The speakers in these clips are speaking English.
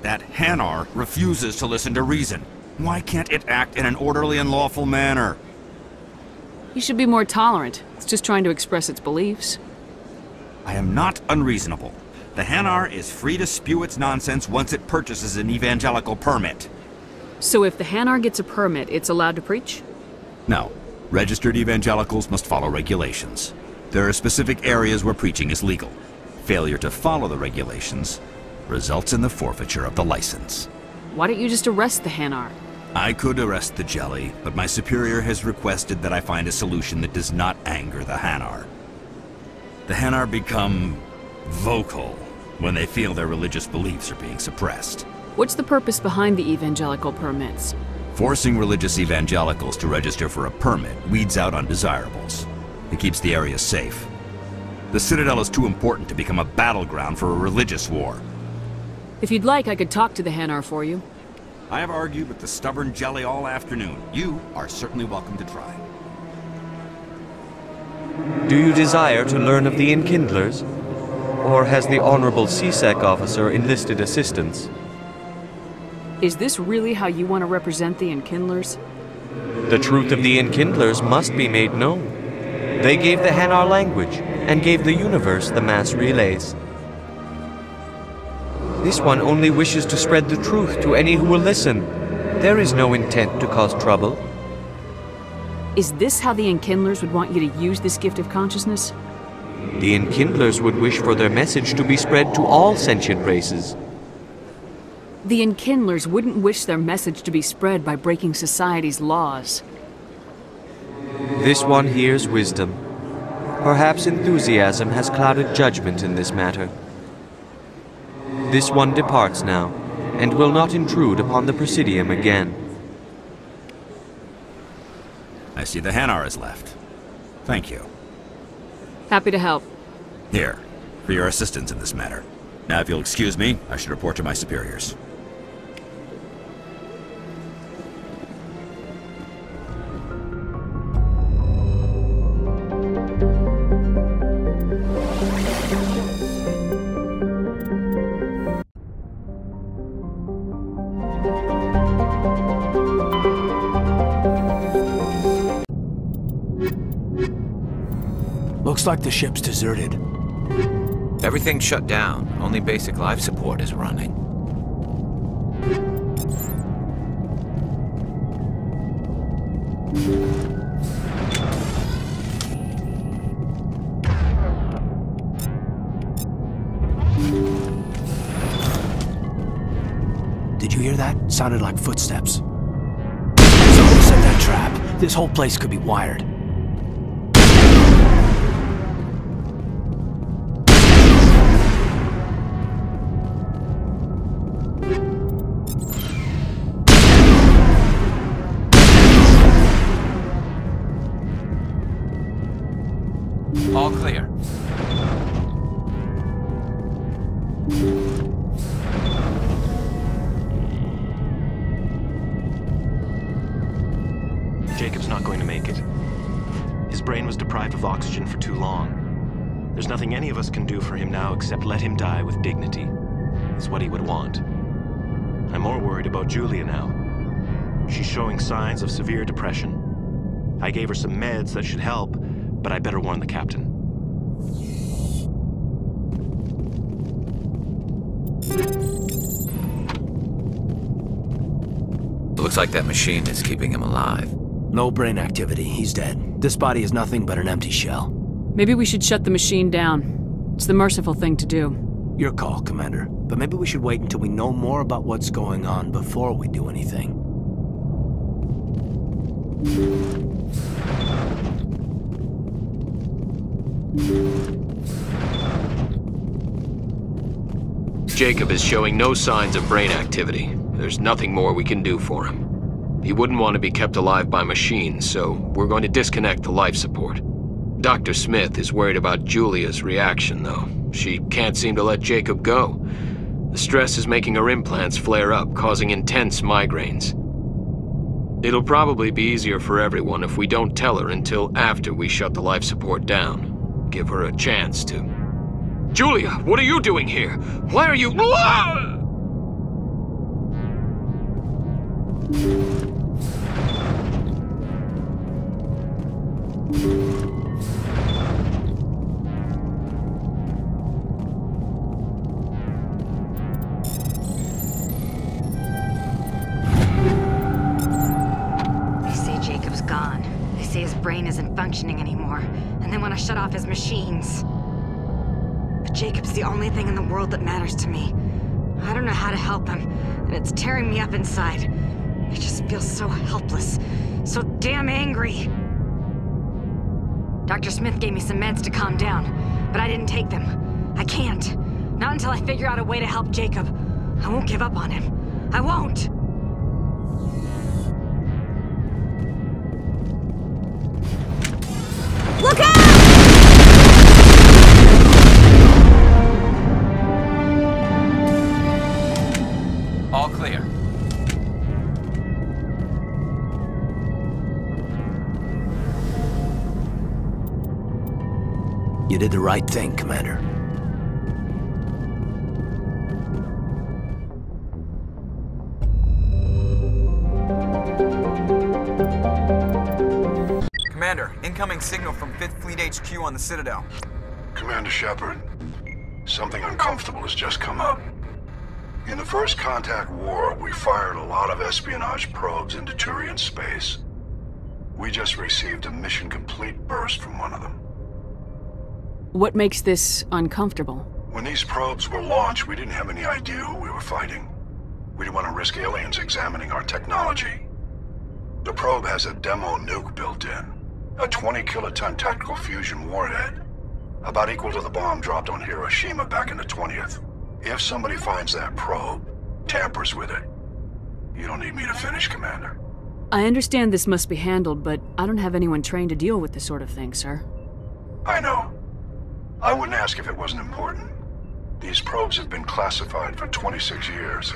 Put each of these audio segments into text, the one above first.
That Hanar refuses to listen to reason. Why can't it act in an orderly and lawful manner? You should be more tolerant. It's just trying to express its beliefs. I am not unreasonable. The Hanar is free to spew its nonsense once it purchases an evangelical permit. So if the Hanar gets a permit, it's allowed to preach? No. Registered evangelicals must follow regulations. There are specific areas where preaching is legal. Failure to follow the regulations results in the forfeiture of the license. Why don't you just arrest the Hanar? I could arrest the jelly, but my superior has requested that I find a solution that does not anger the Hanar. The Hanar become vocal when they feel their religious beliefs are being suppressed. What's the purpose behind the evangelical permits? Forcing religious evangelicals to register for a permit weeds out undesirables. It keeps the area safe. The Citadel is too important to become a battleground for a religious war. If you'd like, I could talk to the Hanar for you. I have argued with the stubborn jelly all afternoon. You are certainly welcome to try. Do you desire to learn of the Enkindlers? Or has the Honorable CSEC officer enlisted assistance? Is this really how you want to represent the Enkindlers? The truth of the Enkindlers must be made known. They gave the Hanar language, and gave the universe the mass relays. This one only wishes to spread the truth to any who will listen. There is no intent to cause trouble. Is this how the Enkindlers would want you to use this gift of consciousness? The Enkindlers would wish for their message to be spread to all sentient races. The Enkindlers wouldn't wish their message to be spread by breaking society's laws. This one hears wisdom. Perhaps enthusiasm has clouded judgment in this matter. This one departs now, and will not intrude upon the Presidium again. I see the Hanar is left. Thank you. Happy to help. Here, for your assistance in this matter. Now, if you'll excuse me, I should report to my superiors. Looks like the ship's deserted. Everything's shut down. Only basic life support is running. Did you hear that? Sounded like footsteps. Someone set that trap. This whole place could be wired. All clear. Jacob's not going to make it. His brain was deprived of oxygen for too long. There's nothing any of us can do for him now except let him die with dignity. It's what he would want. I'm more worried about Julia now. She's showing signs of severe depression. I gave her some meds that should help, but I better warn the captain. Looks like that machine is keeping him alive. No brain activity. He's dead. This body is nothing but an empty shell. Maybe we should shut the machine down. It's the merciful thing to do. Your call, Commander. But maybe we should wait until we know more about what's going on before we do anything. Jacob is showing no signs of brain activity. There's nothing more we can do for him. He wouldn't want to be kept alive by machines, so we're going to disconnect the life support. Dr. Smith is worried about Julia's reaction, though. She can't seem to let Jacob go. The stress is making her implants flare up, causing intense migraines. It'll probably be easier for everyone if we don't tell her until after we shut the life support down. Give her a chance to... Julia, what are you doing here? Why are you... Brain isn't functioning anymore, and they want to shut off his machines. But Jacob's the only thing in the world that matters to me. I don't know how to help him, and it's tearing me up inside. I just feel so helpless, so damn angry. Dr. Smith gave me some meds to calm down, but I didn't take them. I can't. Not until I figure out a way to help Jacob. I won't give up on him. I won't! Look out! All clear. You did the right thing, Commander. Commander, incoming signal from 5th Fleet HQ on the Citadel. Commander Shepard, something uncomfortable has just come up. In the First Contact War, we fired a lot of espionage probes into Turian space. We just received a mission complete burst from one of them. What makes this uncomfortable? When these probes were launched, we didn't have any idea who we were fighting. We didn't want to risk aliens examining our technology. The probe has a demo nuke built in. A 20-kiloton tactical fusion warhead. About equal to the bomb dropped on Hiroshima back in the 20th. If somebody finds that probe, tampers with it, you don't need me to finish, Commander. I understand this must be handled, but I don't have anyone trained to deal with this sort of thing, sir. I know. I wouldn't ask if it wasn't important. These probes have been classified for 26 years.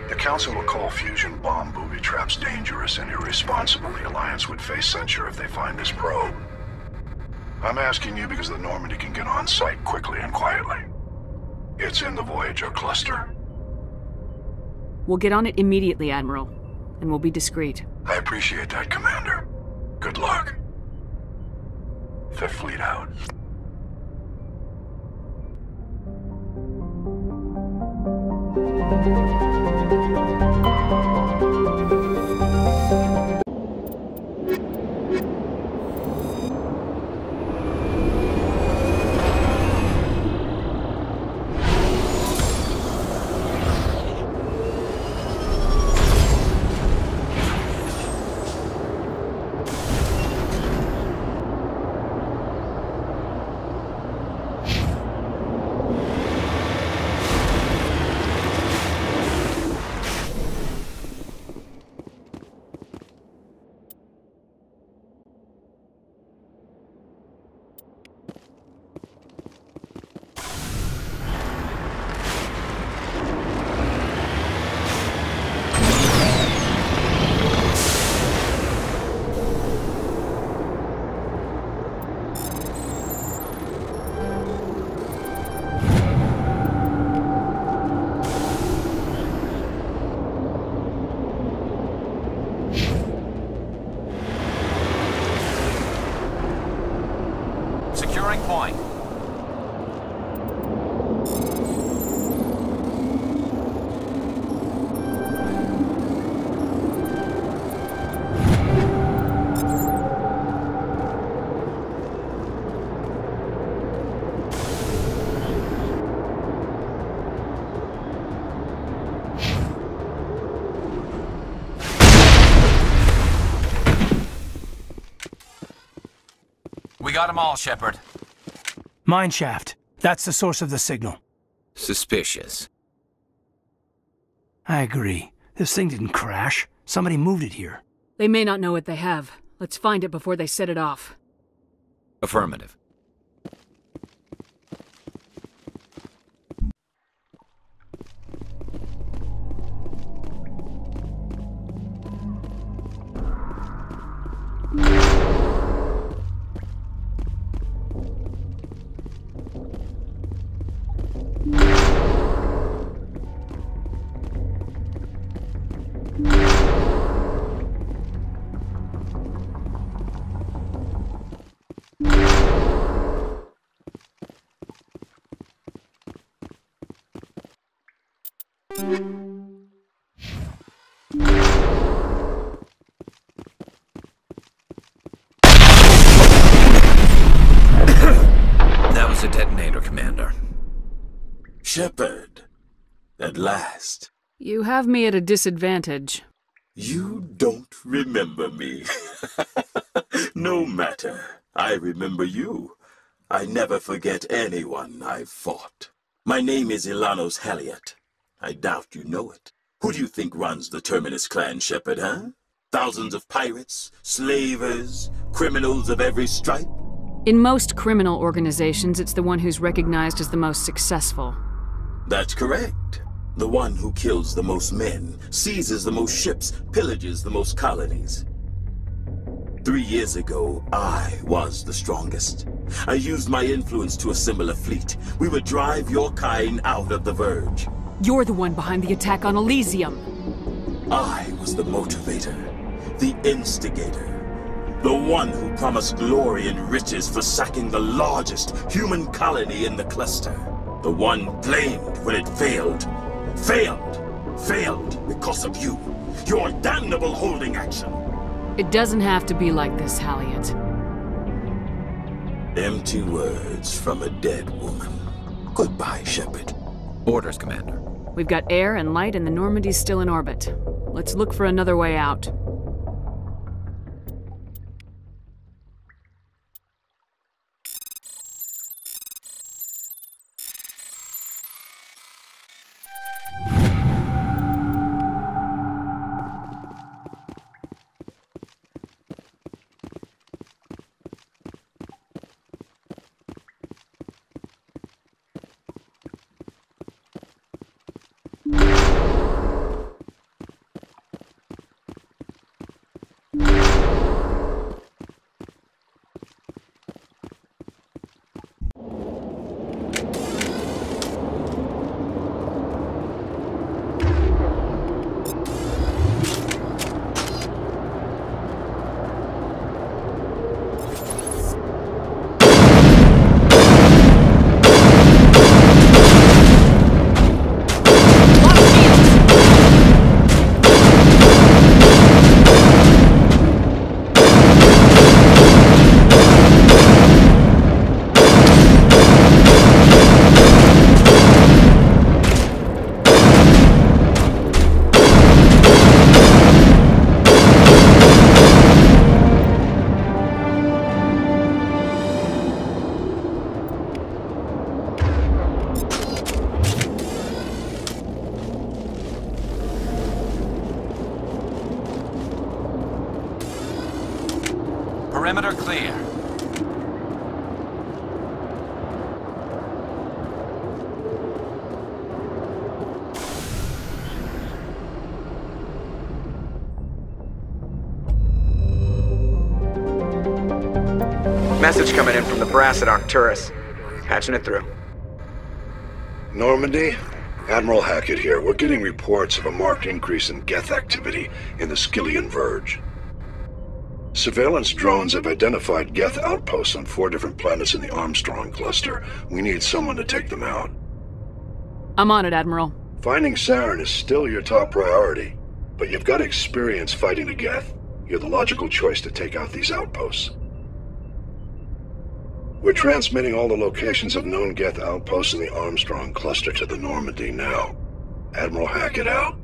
The Council will call fusion bomb booby traps dangerous and irresponsible. The Alliance would face censure if they find this probe. I'm asking you because the Normandy can get on site quickly and quietly. It's in the Voyager cluster. We'll get on it immediately, Admiral, and we'll be discreet. I appreciate that, Commander. Good luck. Fifth Fleet out. Securing point. We got them all, Shepard. Mine shaft. That's the source of the signal. Suspicious. I agree. This thing didn't crash. Somebody moved it here. They may not know what they have. Let's find it before they set it off. Affirmative. That was a detonator, Commander. Shepard, at last. You have me at a disadvantage. You don't remember me. No matter. I remember you. I never forget anyone I've fought. My name is Ilanos Haliot. I doubt you know it. Who do you think runs the Terminus clan, Shepard, huh? Thousands of pirates, slavers, criminals of every stripe? In most criminal organizations, it's the one who's recognized as the most successful. That's correct. The one who kills the most men, seizes the most ships, pillages the most colonies. 3 years ago, I was the strongest. I used my influence to assemble a fleet. We would drive your kind out of the Verge. You're the one behind the attack on Elysium. I was the motivator, the instigator. The one who promised glory and riches for sacking the largest human colony in the cluster. The one blamed when it failed. Failed because of you. Your damnable holding action. It doesn't have to be like this, Haliot. Empty words from a dead woman. Goodbye, Shepard. Orders, Commander. We've got air and light and the Normandy's still in orbit. Let's look for another way out. Perimeter clear. Message coming in from the brass at Arcturus. Patching it through. Normandy? Admiral Hackett here. We're getting reports of a marked increase in Geth activity in the Skyllian Verge. Surveillance drones have identified Geth outposts on 4 different planets in the Armstrong cluster. We need someone to take them out. I'm on it, Admiral. Finding Saren is still your top priority, but you've got experience fighting the Geth. You're the logical choice to take out these outposts. We're transmitting all the locations of known Geth outposts in the Armstrong cluster to the Normandy now. Admiral Hackett out.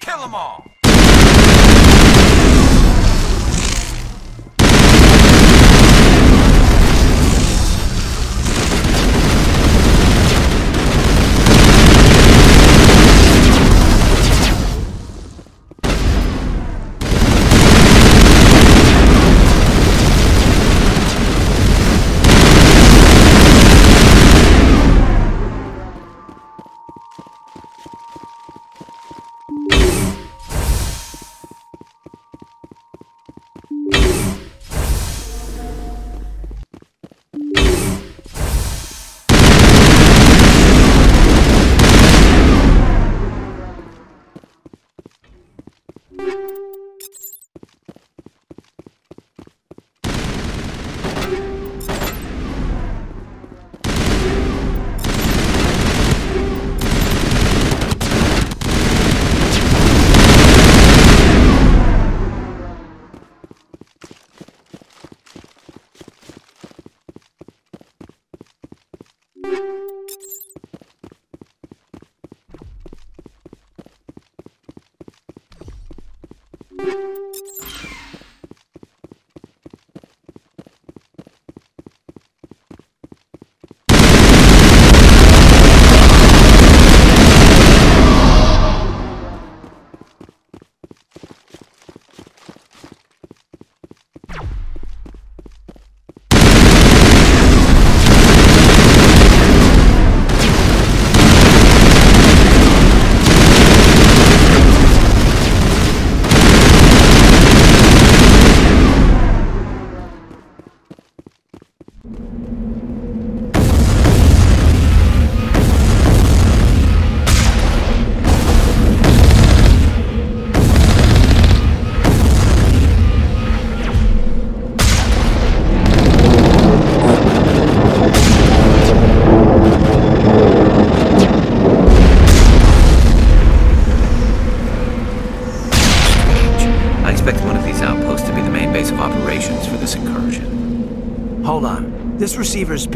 Kill them all!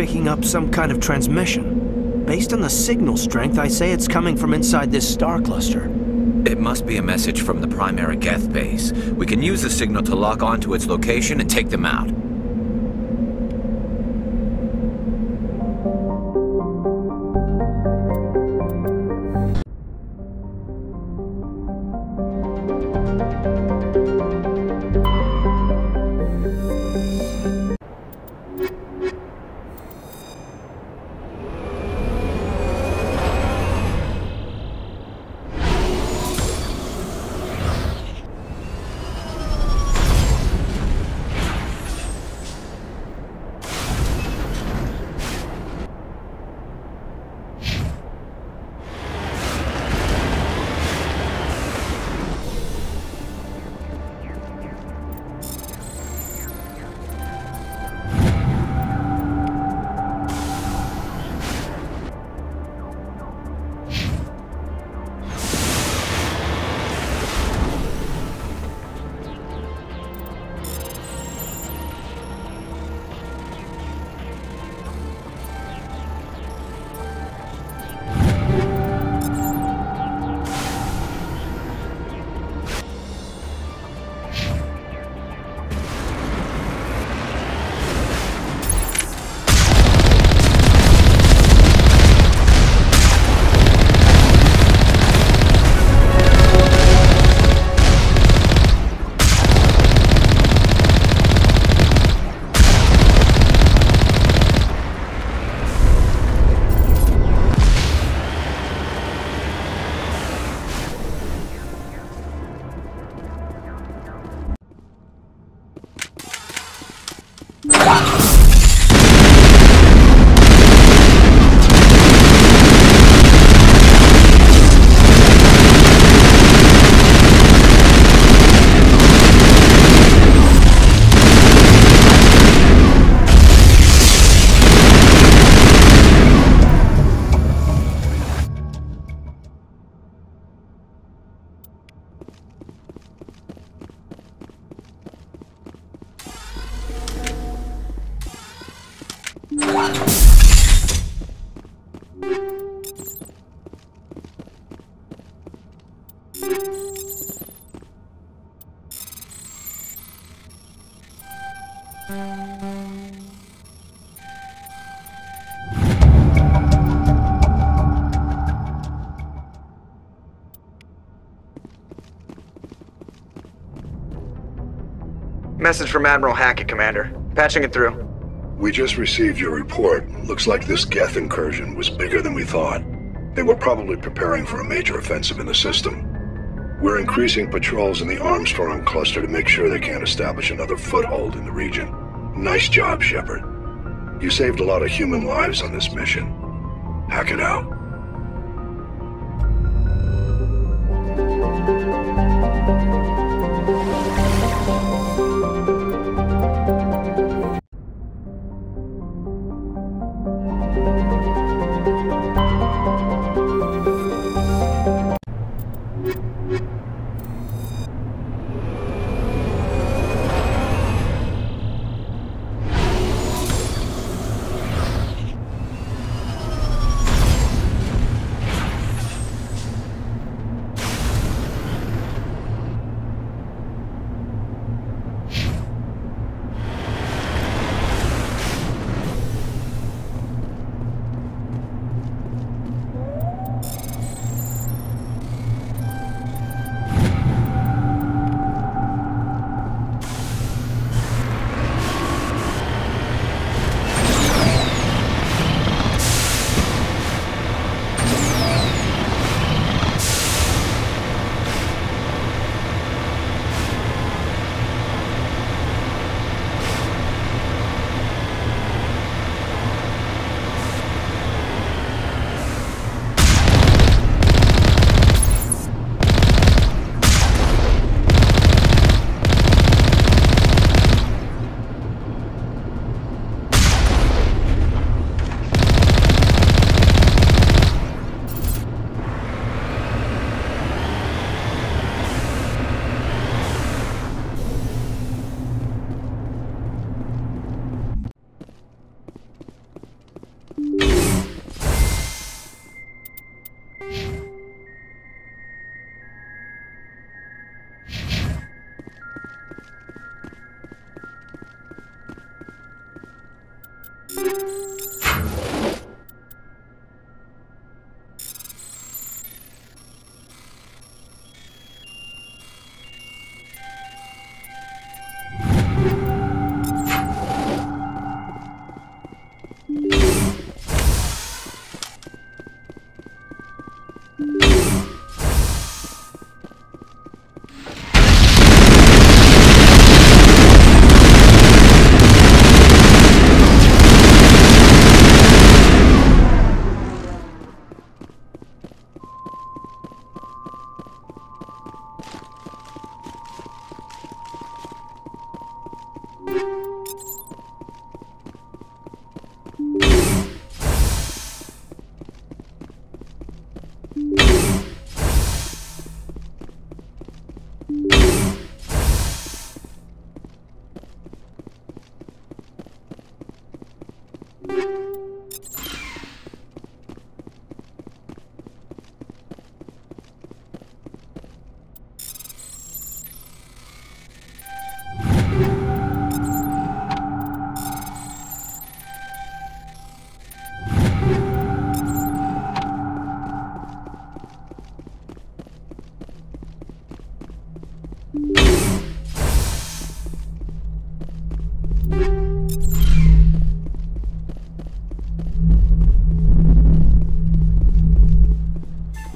picking up some kind of transmission. Based on the signal strength, I say it's coming from inside this star cluster. It must be a message from the primary Geth base. We can use the signal to lock onto its location and take them out. Message from Admiral Hackett, Commander. Patching it through. We just received your report. Looks like this Geth incursion was bigger than we thought. They were probably preparing for a major offensive in the system. We're increasing patrols in the Armstrong cluster to make sure they can't establish another foothold in the region. Nice job, Shepard. You saved a lot of human lives on this mission. Hackett out.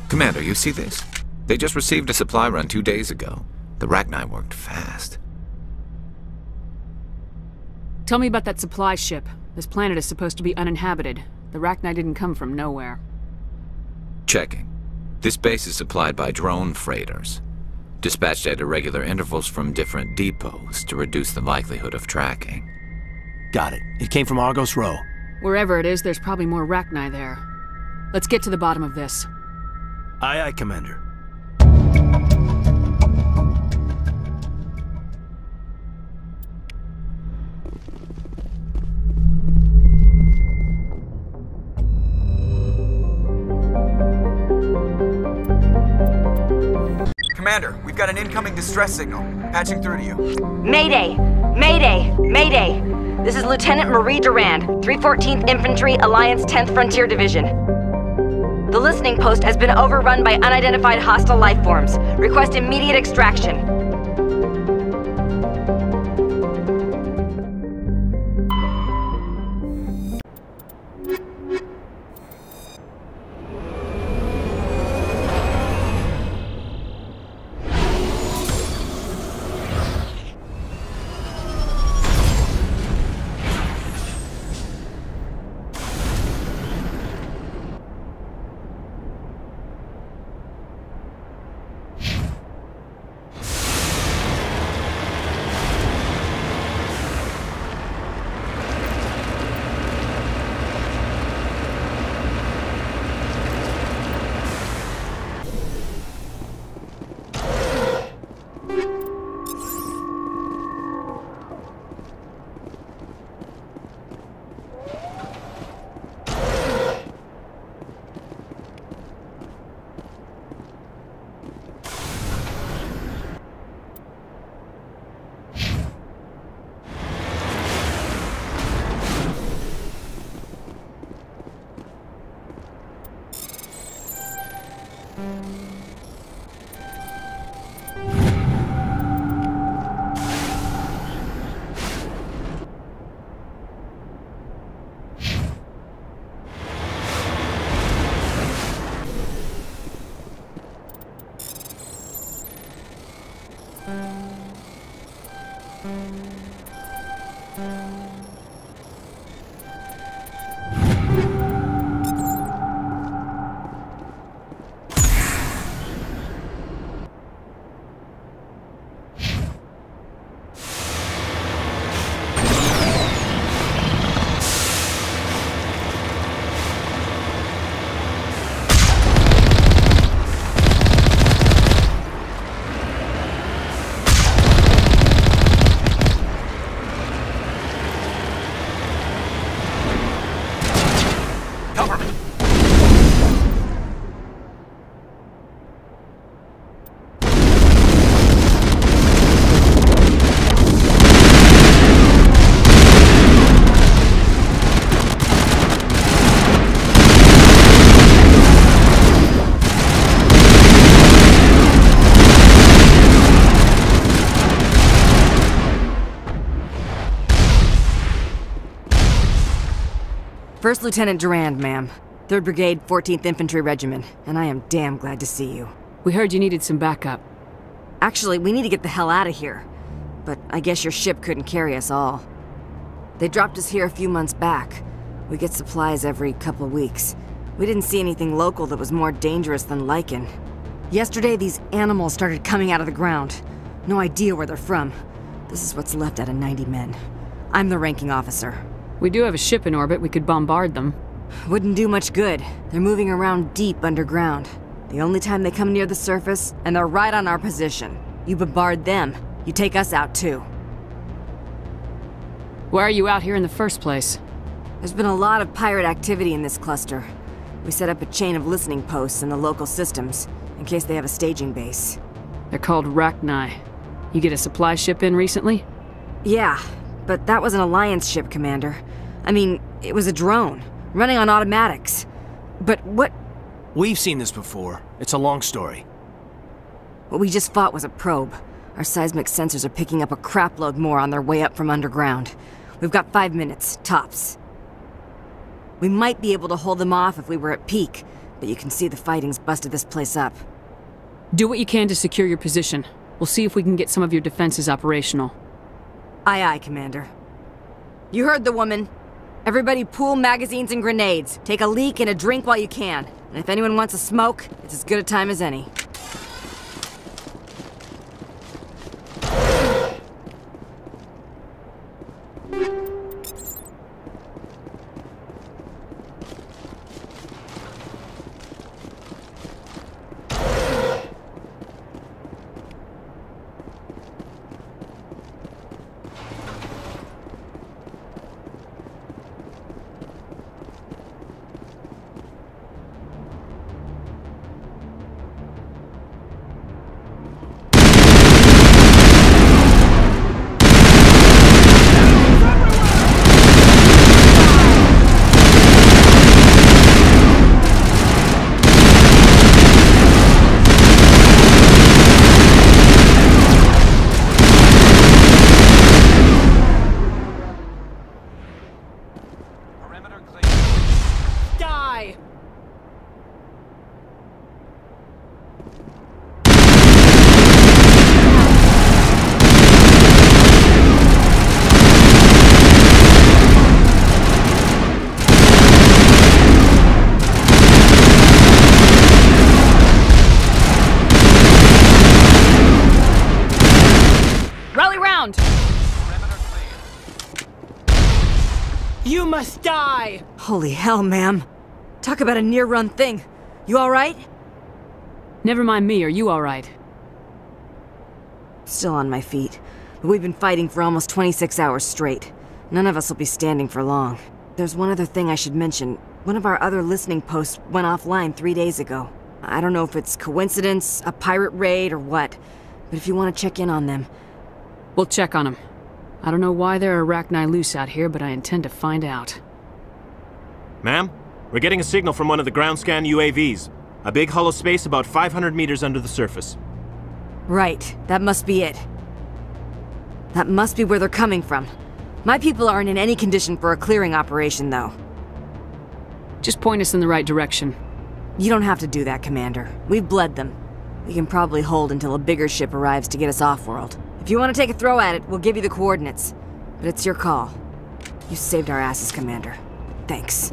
Commander, you see this? They just received a supply run 2 days ago. The Rachni worked fast. Tell me about that supply ship. This planet is supposed to be uninhabited. The Rachni didn't come from nowhere. Checking. This base is supplied by drone freighters, dispatched at irregular intervals from different depots to reduce the likelihood of tracking. Got it. It came from Argos Row. Wherever it is, there's probably more Rachni there. Let's get to the bottom of this. Aye, aye, Commander. Commander, we've got an incoming distress signal. Patching through to you. Mayday! Mayday! Mayday! This is Lieutenant Marie Durand, 314th Infantry, Alliance 10th Frontier Division. The listening post has been overrun by unidentified hostile life forms. Request immediate extraction. First Lieutenant Durand, ma'am. 3rd Brigade, 14th Infantry Regiment, and I am damn glad to see you. We heard you needed some backup. Actually, we need to get the hell out of here. But I guess your ship couldn't carry us all. They dropped us here a few months back. We get supplies every couple weeks. We didn't see anything local that was more dangerous than lichen. Yesterday, these animals started coming out of the ground. No idea where they're from. This is what's left out of 90 men. I'm the ranking officer. We do have a ship in orbit. We could bombard them. Wouldn't do much good. They're moving around deep underground. The only time they come near the surface, and they're right on our position. You bombard them, you take us out too. Why are you out here in the first place? There's been a lot of pirate activity in this cluster. We set up a chain of listening posts in the local systems, in case they have a staging base. They're called Rachni. You get a supply ship in recently? Yeah, but that was an Alliance ship, Commander. I mean, it was a drone, running on automatics. But what... We've seen this before. It's a long story. What we just fought was a probe. Our seismic sensors are picking up a crapload more on their way up from underground. We've got 5 minutes, tops. We might be able to hold them off if we were at peak, but you can see the fighting's busted this place up. Do what you can to secure your position. We'll see if we can get some of your defenses operational. Aye, aye, Commander. You heard the woman. Everybody pool magazines and grenades. Take a leak and a drink while you can. And if anyone wants a smoke, it's as good a time as any. You must die! Holy hell, ma'am. Talk about a near-run thing. You alright? Never mind me, are you alright? Still on my feet. But we've been fighting for almost 26 hours straight. None of us will be standing for long. There's one other thing I should mention. One of our other listening posts went offline 3 days ago. I don't know if it's coincidence, a pirate raid, or what. But if you want to check in on them... We'll check on them. I don't know why there are arachni loose out here, but I intend to find out. Ma'am, we're getting a signal from one of the ground scan UAVs. A big hollow space about 500 meters under the surface. Right, that must be it. That must be where they're coming from. My people aren't in any condition for a clearing operation, though. Just point us in the right direction. You don't have to do that, Commander. We've bled them. We can probably hold until a bigger ship arrives to get us off-world. If you want to take a throw at it, we'll give you the coordinates. But it's your call. You saved our asses, Commander. Thanks.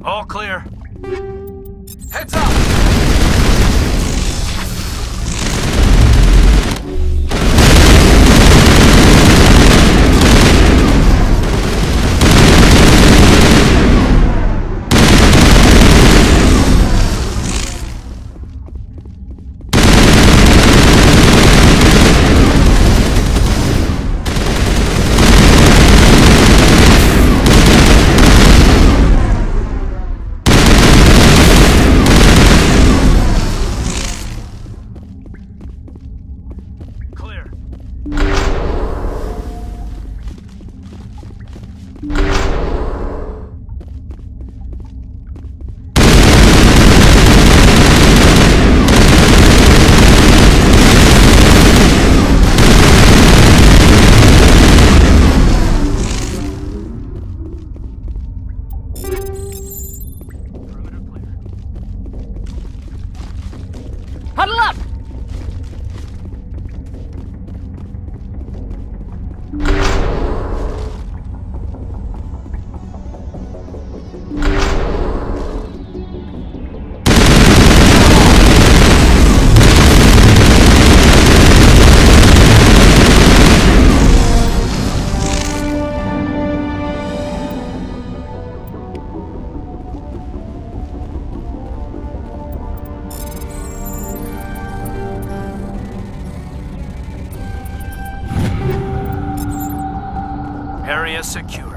All clear. Heads up! Area secure.